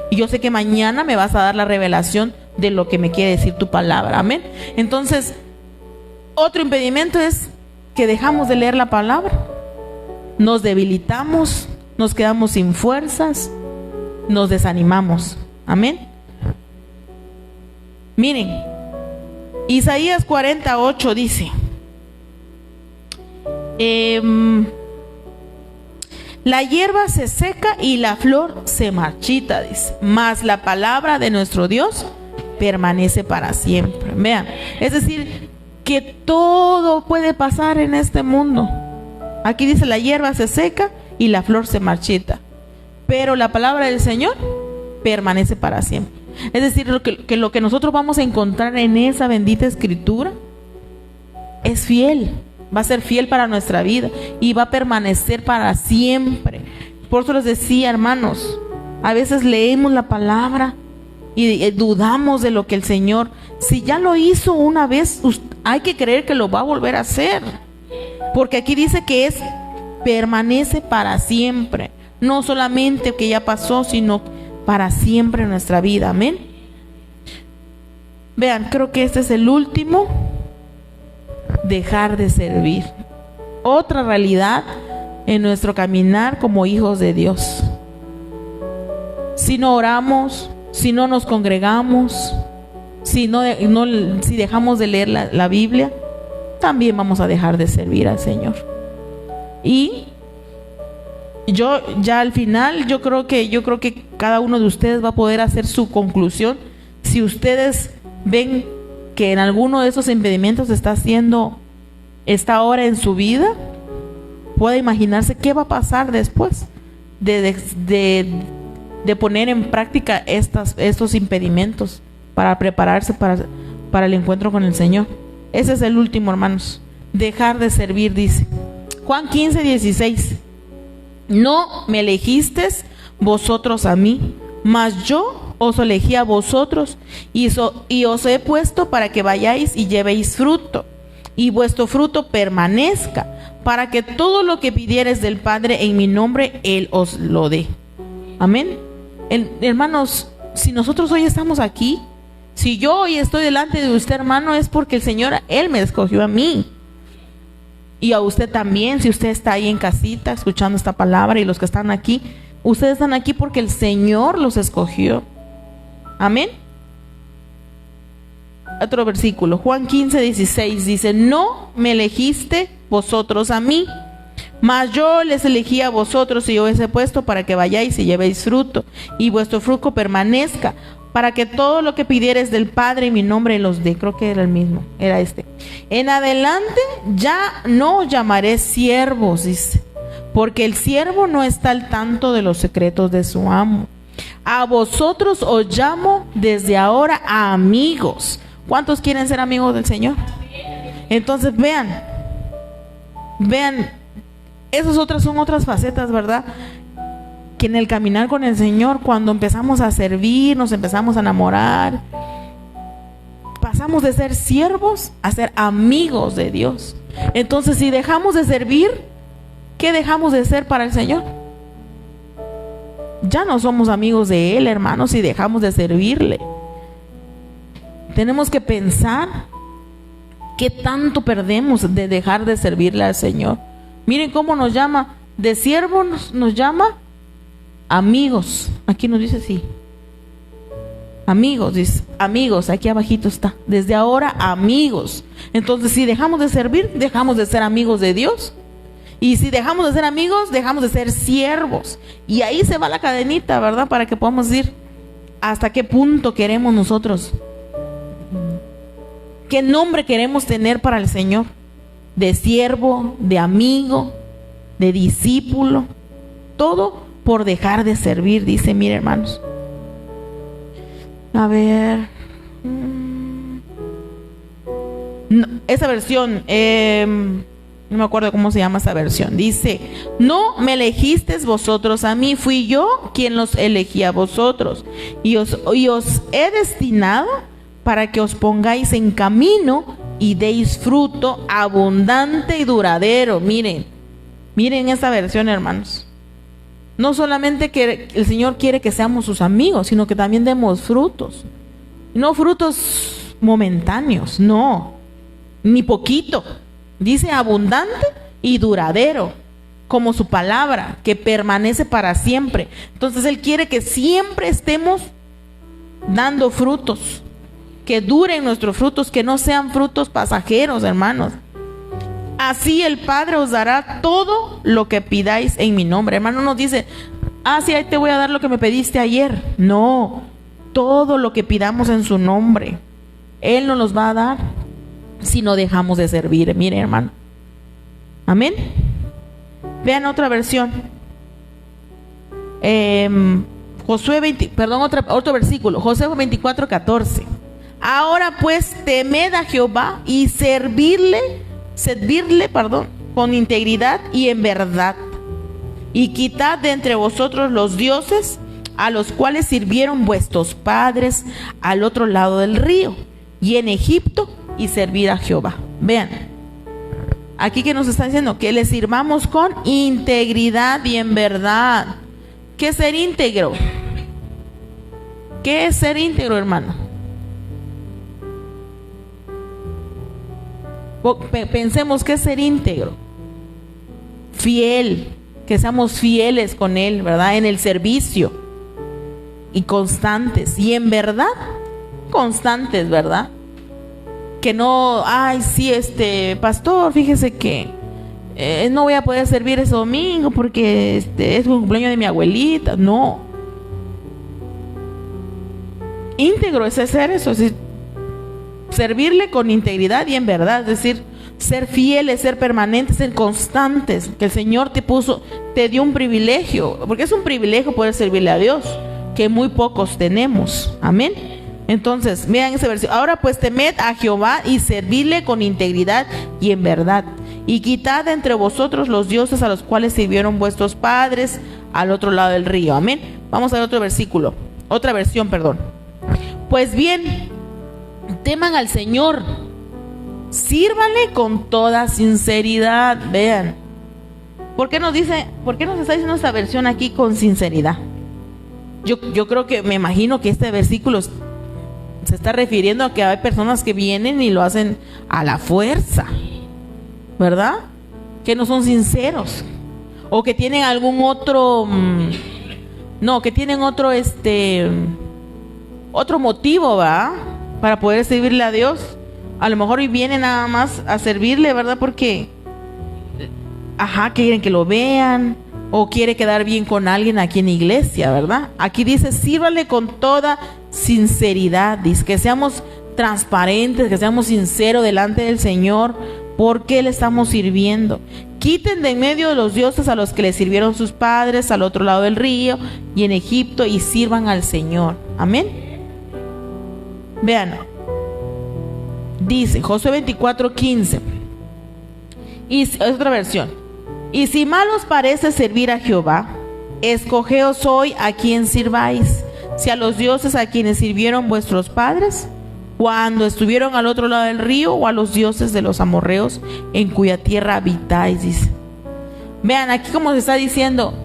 y yo sé que mañana me vas a dar la revelación de lo que me quiere decir tu palabra, amén. Entonces, otro impedimento es que dejamos de leer la palabra, nos debilitamos, nos quedamos sin fuerzas, nos desanimamos, amén. Miren, Isaías 48 dice, la hierba se seca y la flor se marchita, dice, mas la palabra de nuestro Dios permanece para siempre. Vean, es decir, que todo puede pasar en este mundo. Aquí dice, la hierba se seca y la flor se marchita, pero la palabra del Señor permanece para siempre. Es decir, lo que nosotros vamos a encontrar en esa bendita escritura es fiel, va a ser fiel para nuestra vida y va a permanecer para siempre. Por eso les decía, hermanos, a veces leemos la palabra y dudamos de lo que el Señor, si ya lo hizo una vez, hay que creer que lo va a volver a hacer, porque aquí dice que permanece para siempre, no solamente que ya pasó, sino para siempre en nuestra vida, amén. Vean, creo que este es el último, dejar de servir. Otra realidad en nuestro caminar como hijos de Dios. Si no oramos, si no nos congregamos, si dejamos de leer la Biblia, también vamos a dejar de servir al Señor. Y yo ya al final, yo creo que cada uno de ustedes va a poder hacer su conclusión. Si ustedes ven que en alguno de esos impedimentos está ahora en su vida, puede imaginarse qué va a pasar después de poner en práctica estos impedimentos para prepararse para el encuentro con el Señor. Ese es el último, hermanos, dejar de servir, dice Juan 15:16. No me elegisteis vosotros a mí, mas yo os elegí a vosotros y os he puesto para que vayáis y llevéis fruto, y vuestro fruto permanezca, para que todo lo que pidiereis del Padre en mi nombre, Él os lo dé. Amén. Hermanos, si nosotros hoy estamos aquí, si yo hoy estoy delante de usted, hermano, es porque el Señor, Él me escogió a mí. Y a usted también, si usted está ahí en casita escuchando esta palabra, y los que están aquí, ustedes están aquí porque el Señor los escogió. Amén. Otro versículo, Juan 15:16 dice: no me elegiste vosotros a mí, mas yo les elegí a vosotros y os he puesto para que vayáis y llevéis fruto, y vuestro fruto permanezca, para que todo lo que pidieres del Padre en mi nombre los dé. Creo que era el mismo, era este. En adelante ya no os llamaré siervos, dice, porque el siervo no está al tanto de los secretos de su amo. A vosotros os llamo desde ahora amigos. ¿Cuántos quieren ser amigos del Señor? Entonces vean, esas son otras facetas, ¿verdad? Que en el caminar con el Señor, cuando empezamos a servir, nos empezamos a enamorar, pasamos de ser siervos a ser amigos de Dios. Entonces, si dejamos de servir, ¿qué dejamos de ser para el Señor? Ya no somos amigos de Él, hermanos, si dejamos de servirle. Tenemos que pensar qué tanto perdemos de dejar de servirle al Señor. Miren cómo nos llama, de siervos nos llama amigos. Aquí nos dice así, amigos, dice, amigos, aquí abajito está, desde ahora amigos. Entonces, si dejamos de servir, dejamos de ser amigos de Dios. Y si dejamos de ser amigos, dejamos de ser siervos. Y ahí se va la cadenita, ¿verdad? Para que podamos decir hasta qué punto queremos nosotros, qué nombre queremos tener para el Señor. De siervo, de amigo, de discípulo. Todo por dejar de servir, dice, mire, hermanos. A ver. No, esa versión, no me acuerdo cómo se llama esa versión. Dice: no me elegisteis vosotros a mí, fui yo quien los elegí a vosotros. Y os he destinado para que os pongáis en camino y deis fruto abundante y duradero. Miren esta versión, hermanos. No solamente que el Señor quiere que seamos sus amigos, sino que también demos frutos. No frutos momentáneos, no, ni poquito. Dice abundante y duradero, como su palabra, que permanece para siempre. Entonces Él quiere que siempre estemos dando frutos, que duren nuestros frutos, que no sean frutos pasajeros, hermanos. Así el Padre os dará todo lo que pidáis en mi nombre. Hermano, nos dice: sí, ahí te voy a dar lo que me pediste ayer. No, todo lo que pidamos en su nombre, Él nos los va a dar si no dejamos de servir. Mire, hermano. Amén. Vean otra versión. Otro versículo, Josué 24:14. Ahora pues temed a Jehová y servirle con integridad y en verdad, y quitad de entre vosotros los dioses a los cuales sirvieron vuestros padres al otro lado del río y en Egipto, y servir a Jehová. Vean, aquí que nos está diciendo que le sirvamos con integridad y en verdad. ¿Qué es ser íntegro? ¿Qué es ser íntegro, hermano? Pensemos, ¿qué es ser íntegro? Fiel, que seamos fieles con Él, ¿verdad? En el servicio, y constantes, y en verdad constantes, ¿verdad? Que no, sí, pastor, fíjese que no voy a poder servir ese domingo porque es el cumpleaños de mi abuelita. No, íntegro es hacer eso, es decir, servirle con integridad y en verdad, es decir, ser fieles, ser permanentes, ser constantes. Que el Señor te dio un privilegio, porque es un privilegio poder servirle a Dios, que muy pocos tenemos. Amén. Entonces, vean ese versículo. Ahora pues temed a Jehová y servidle con integridad y en verdad, y quitad de entre vosotros los dioses a los cuales sirvieron vuestros padres al otro lado del río. Amén. Vamos a ver otro versículo, otra versión, perdón. Pues bien, teman al Señor, sírvanle con toda sinceridad. Vean, ¿por qué nos está diciendo esta versión aquí con sinceridad? Yo creo que, me imagino que este versículo se está refiriendo a que hay personas que vienen y lo hacen a la fuerza, ¿verdad? que no son sinceros, o que tienen algún otro, que tienen otro motivo, ¿va? Para poder servirle a Dios. A lo mejor hoy vienen nada más a servirle, ¿verdad? Porque, quieren que lo vean, o quiere quedar bien con alguien aquí en la iglesia, ¿verdad? Aquí dice, sírvale con toda sinceridad, dice, que seamos transparentes, que seamos sinceros delante del Señor, porque le estamos sirviendo. Quiten de en medio de los dioses a los que le sirvieron sus padres al otro lado del río y en Egipto, y sirvan al Señor. Amén. Vean, dice Josué 24:15, y es otra versión: y si mal os parece servir a Jehová, escogeos hoy a quien sirváis, si a los dioses a quienes sirvieron vuestros padres cuando estuvieron al otro lado del río, o a los dioses de los amorreos en cuya tierra habitáis, dice. Vean, aquí como se está diciendo,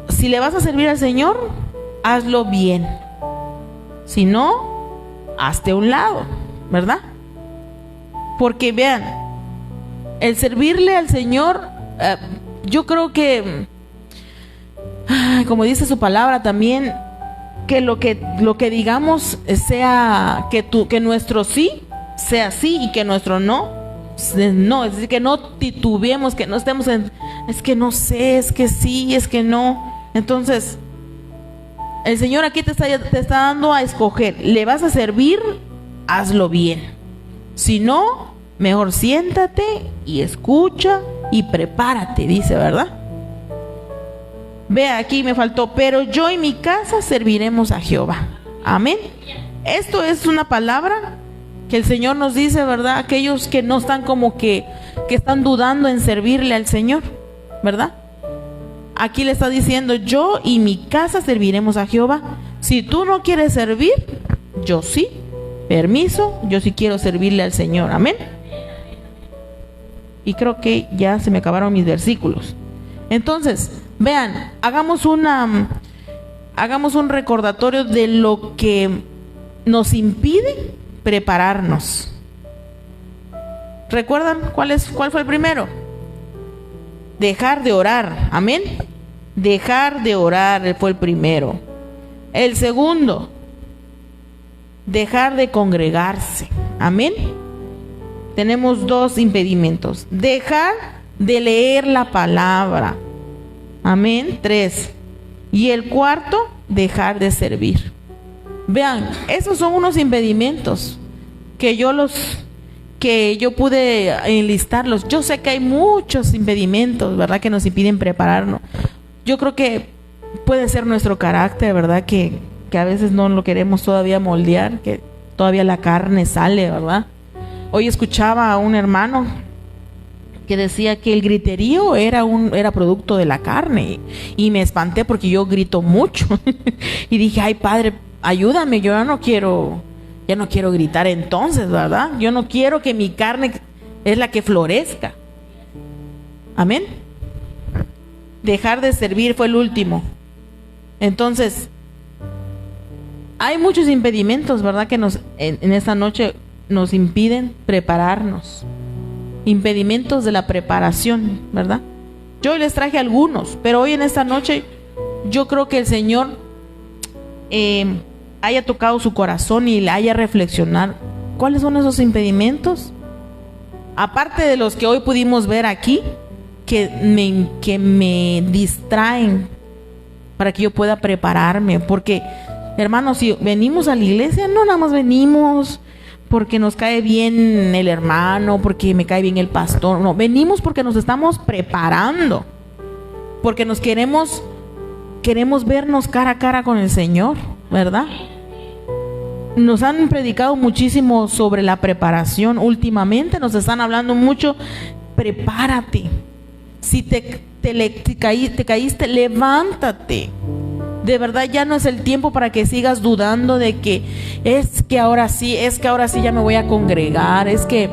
si le vas a servir al Señor, hazlo bien. Si no, hazte a un lado, ¿verdad? Porque vean, el servirle al Señor, yo creo que, como dice su palabra también, que lo que digamos sea que nuestro sí sea sí y que nuestro no, es decir, que no titubeemos, que no estemos es que no sé, es que sí, es que no. Entonces, el Señor aquí te está dando a escoger. ¿Le vas a servir? Hazlo bien. Si no, mejor siéntate y escucha y prepárate, dice, ¿verdad? Vea, aquí me faltó, pero yo y mi casa serviremos a Jehová. Amén. Esto es una palabra que el Señor nos dice, ¿verdad? Aquellos que no están como que están dudando en servirle al Señor, ¿verdad? Aquí le está diciendo, yo y mi casa serviremos a Jehová. Si tú no quieres servir, yo sí. Permiso, yo sí quiero servirle al Señor. Amén. Y creo que ya se me acabaron mis versículos. Entonces, vean, hagamos un recordatorio de lo que nos impide prepararnos. ¿Recuerdan cuál fue el primero? Dejar de orar. Amén. Dejar de orar fue el primero. El segundo, dejar de congregarse. Amén. Tenemos dos impedimentos. Dejar de leer la palabra. Amén. 3. Y el cuarto, dejar de servir. Vean, esos son unos impedimentos que yo pude enlistarlos. Yo sé que hay muchos impedimentos, ¿verdad?, que nos impiden prepararnos. Yo creo que puede ser nuestro carácter, ¿verdad?, que a veces no lo queremos todavía moldear, que todavía la carne sale, ¿verdad? Hoy escuchaba a un hermano que decía que el griterío era producto de la carne, y me espanté porque yo grito mucho y dije, ay, Padre, ayúdame, yo ya no quiero gritar entonces, ¿verdad? Yo no quiero que mi carne es la que florezca. Amén. Dejar de servir fue el último. Entonces, hay muchos impedimentos, ¿verdad?, que en esta noche nos impiden prepararnos. Impedimentos de la preparación, ¿verdad? Yo hoy les traje algunos, pero hoy en esta noche yo creo que el Señor haya tocado su corazón y le haya reflexionar cuáles son esos impedimentos, aparte de los que hoy pudimos ver aquí, que me distraen para que yo pueda prepararme. Porque, hermanos, si venimos a la iglesia, no nada más venimos porque nos cae bien el hermano, porque me cae bien el pastor. No, venimos porque nos estamos preparando, porque nos queremos vernos cara a cara con el Señor, ¿verdad? Nos han predicado muchísimo sobre la preparación. Últimamente nos están hablando mucho, prepárate. Si te caíste, levántate. De verdad, ya no es el tiempo para que sigas dudando de que es que ahora sí ya me voy a congregar, es que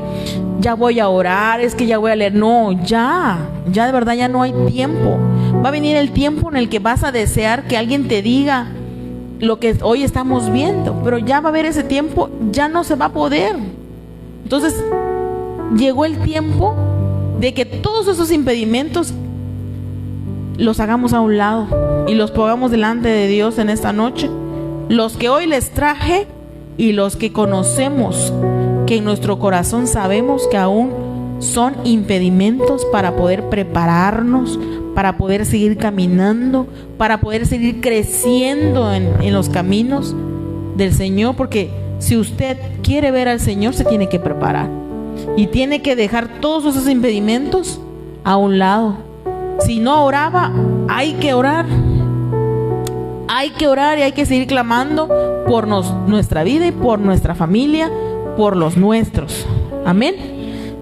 ya voy a orar, es que ya voy a leer. No, ya de verdad ya no hay tiempo. Va a venir el tiempo en el que vas a desear que alguien te diga lo que hoy estamos viendo, pero ya va a haber ese tiempo, ya no se va a poder. Entonces, llegó el tiempo de que todos esos impedimentos los hagamos a un lado y los pongamos delante de Dios en esta noche. Los que hoy les traje y los que conocemos, que en nuestro corazón sabemos que aún son impedimentos para poder prepararnos, para poder seguir caminando, para poder seguir creciendo en los caminos del Señor. Porque si usted quiere ver al Señor, se tiene que preparar y tiene que dejar todos esos impedimentos a un lado. Si no oraba, hay que orar. Hay que orar y hay que seguir clamando por nuestra vida y por nuestra familia, por los nuestros. Amén.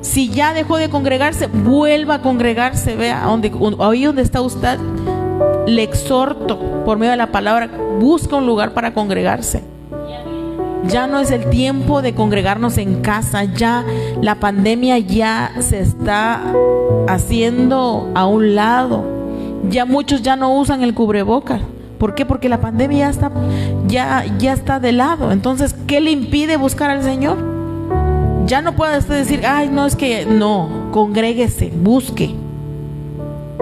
Si ya dejó de congregarse, vuelva a congregarse. Vea ahí donde está usted, le exhorto por medio de la palabra, busca un lugar para congregarse. Ya no es el tiempo de congregarnos en casa. Ya la pandemia ya se está haciendo a un lado. Ya muchos ya no usan el cubrebocas. ¿Por qué? Porque la pandemia ya está de lado. Entonces, ¿qué le impide buscar al Señor? Ya no puede usted decir, ay, no, es que no, congréguese, busque.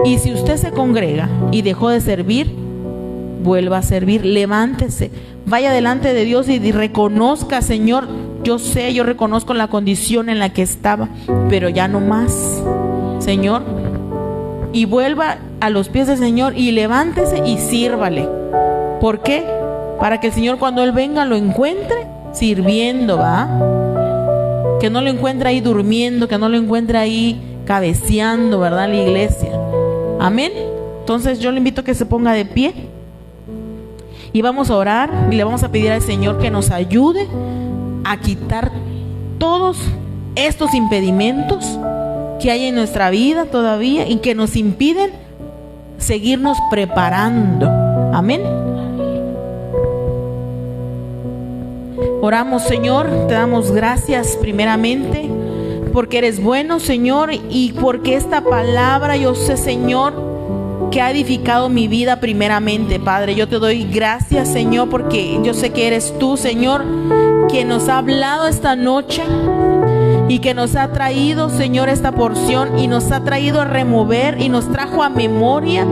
Y si usted se congrega y dejó de servir, vuelva a servir, levántese, vaya delante de Dios y reconozca, Señor, yo reconozco la condición en la que estaba, pero ya no más, Señor. Y vuelva a los pies del Señor y levántese y sírvale. ¿Por qué? Para que el Señor, cuando Él venga, lo encuentre sirviendo, ¿va? Que no lo encuentre ahí durmiendo, que no lo encuentre ahí cabeceando, ¿verdad? En la iglesia. Amén. Entonces yo le invito a que se ponga de pie y vamos a orar y le vamos a pedir al Señor que nos ayude a quitar todos estos impedimentos que hay en nuestra vida todavía y que nos impiden seguirnos preparando. Amén. Oramos, Señor, te damos gracias primeramente porque eres bueno, Señor, y porque esta palabra, yo sé, Señor, que ha edificado mi vida primeramente, Padre. Yo te doy gracias, Señor, porque yo sé que eres tú, Señor, quien nos ha hablado esta noche y que nos ha traído, Señor, esta porción y nos ha traído a remover y nos trajo a memoria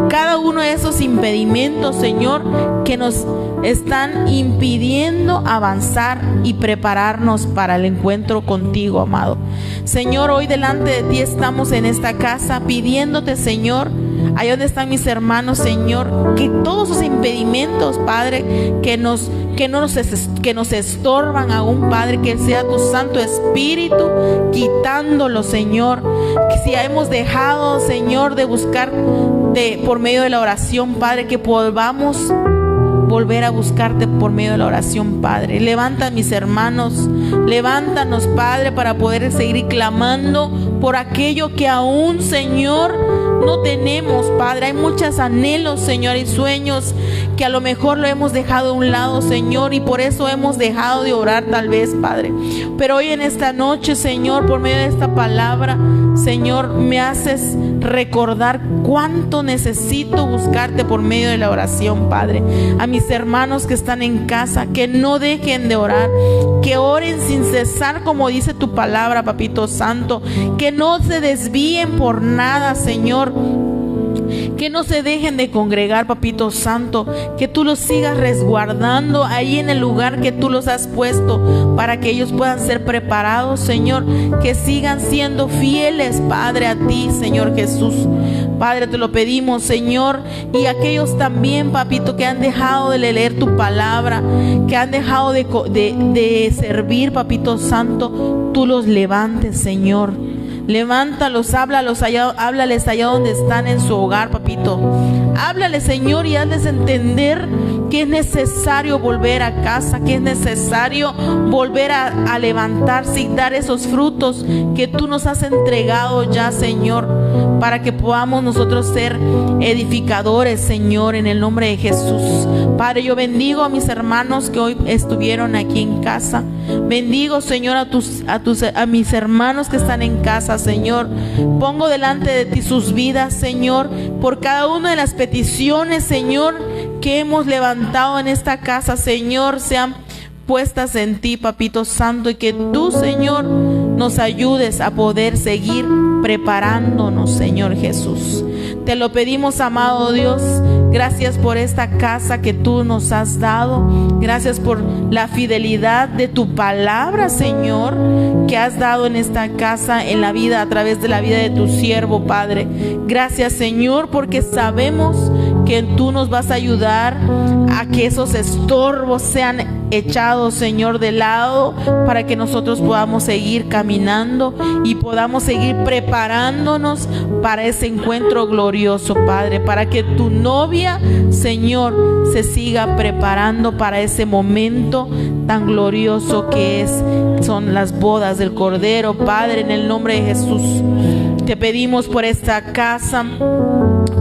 cada uno de esos impedimentos, Señor, que nos están impidiendo avanzar y prepararnos para el encuentro contigo, amado. Señor, hoy delante de ti estamos en esta casa pidiéndote, Señor, ahí donde están mis hermanos, Señor, que todos esos impedimentos, Padre, que nos estorban aún, Padre, que sea tu Santo Espíritu quitándolo, Señor. Que si hemos dejado, Señor, de buscar por medio de la oración, Padre, que podamos volver a buscarte por medio de la oración, Padre. Levanta a mis hermanos, levántanos, Padre, para poder seguir clamando por aquello que aún, Señor, no tenemos, Padre. Hay muchos anhelos, Señor, y sueños que a lo mejor lo hemos dejado a un lado, Señor, y por eso hemos dejado de orar tal vez, Padre. Pero hoy en esta noche, Señor, por medio de esta palabra, Señor, me haces recordar cuánto necesito buscarte por medio de la oración, Padre. A mis hermanos que están en casa, que no dejen de orar, que oren sin cesar, como dice tu palabra, Papito Santo, que no se desvíen por nada, Señor, que no se dejen de congregar, Papito Santo, que tú los sigas resguardando ahí en el lugar que tú los has puesto para que ellos puedan ser preparados, Señor, que sigan siendo fieles, Padre, a ti, Señor Jesús. Padre, te lo pedimos, Señor, y aquellos también, Papito, que han dejado de leer tu palabra, que han dejado de servir, Papito Santo, tú los levantes, Señor. Levántalos, háblales allá donde están en su hogar, Papito. Háblales, Señor, y hazles entender que es necesario volver a casa, que es necesario volver a levantarse y dar esos frutos que tú nos has entregado ya, Señor, para que podamos nosotros ser edificadores, Señor, en el nombre de Jesús. Padre, yo bendigo a mis hermanos que hoy estuvieron aquí en casa. Bendigo, Señor, a mis hermanos que están en casa, Señor. Pongo delante de ti sus vidas, Señor, por cada una de las peticiones, Señor, que hemos levantado en esta casa, Señor, sean puestas en ti, Papito Santo, y que tú, Señor, nos ayudes a poder seguir preparándonos, Señor Jesús. Te lo pedimos, amado Dios. Gracias por esta casa que tú nos has dado. Gracias por la fidelidad de tu palabra, Señor, que has dado en esta casa, en la vida, a través de la vida de tu siervo, Padre. Gracias, Señor, porque sabemos que tú nos vas a ayudar a que esos estorbos sean echados, Señor, de lado, para que nosotros podamos seguir caminando y podamos seguir preparándonos para ese encuentro glorioso, Padre, para que tu novia, Señor, se siga preparando para ese momento tan glorioso que son las bodas del Cordero, Padre, en el nombre de Jesús. Te pedimos por esta casa,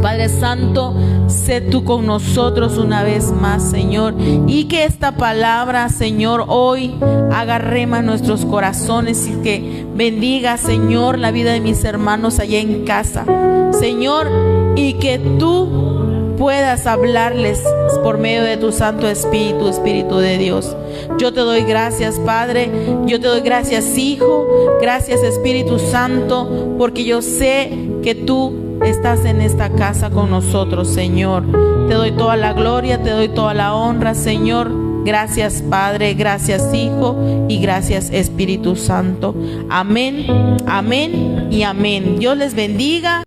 Padre Santo, sé tú con nosotros una vez más, Señor, y que esta palabra, Señor, hoy haga rema en nuestros corazones y que bendiga, Señor, la vida de mis hermanos allá en casa, Señor, y que tú puedas hablarles por medio de tu Santo Espíritu, Espíritu de Dios. Yo te doy gracias, Padre, yo te doy gracias, Hijo, gracias, Espíritu Santo, porque yo sé que tú estás en esta casa con nosotros, Señor. Te doy toda la gloria, te doy toda la honra, Señor. Gracias, Padre, gracias, Hijo, y gracias, Espíritu Santo. Amén, amén y amén. Dios les bendiga.